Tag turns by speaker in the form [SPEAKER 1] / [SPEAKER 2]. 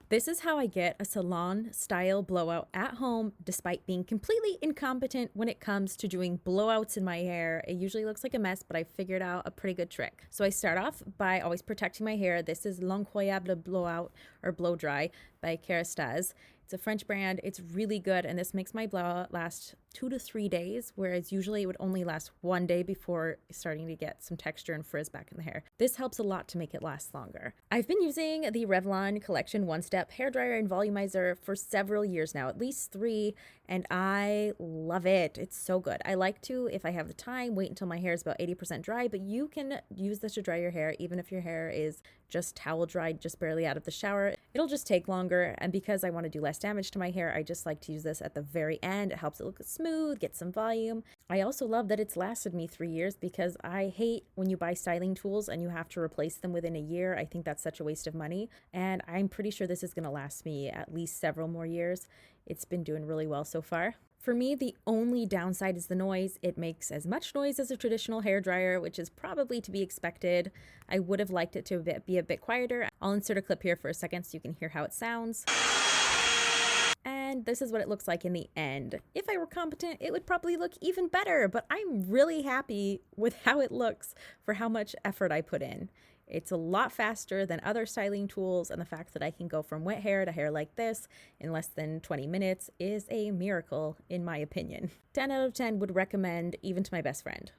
[SPEAKER 1] This is how I get a salon style blowout at home despite being completely incompetent when it comes to doing blowouts in my hair. It usually looks like a mess, but I figured out a pretty good trick. So I start off by always protecting my hair. This is L'Incroyable Blowout or Blow Dry by Kerastase. It's a French brand. It's really good, and this makes my blowout last 2 to 3 days, whereas usually it would only last 1 day before starting to get some texture and frizz back in the hair. This helps a lot to make it last longer. I've been using the Revlon Collection One-Step Hairdryer and Volumizer for several years now, at least 3, and I love it. It's so good. I like to, if I have the time, wait until my hair is about 80% dry, but you can use this to dry your hair even if your hair is just towel dried, just barely out of the shower. It'll just take longer, and because I want to do less damage to my hair, I just like to use this at the very end. It helps it look smooth, get some volume. I also love that it's lasted me 3 years because I hate when you buy styling tools and you have to replace them within a year. I think that's such a waste of money, and I'm pretty sure this is going to last me at least several more years. It's been doing really well so far. For me, the only downside is the noise. It makes as much noise as a traditional hairdryer, which is probably to be expected. I would have liked it to be a bit quieter. I'll insert a clip here for a second so you can hear how it sounds. And this is what it looks like in the end. If I were competent, it would probably look even better, but I'm really happy with how it looks for how much effort I put in. It's a lot faster than other styling tools, and the fact that I can go from wet hair to hair like this in less than 20 minutes is a miracle, in my opinion. 10 out of 10 would recommend even to my best friend.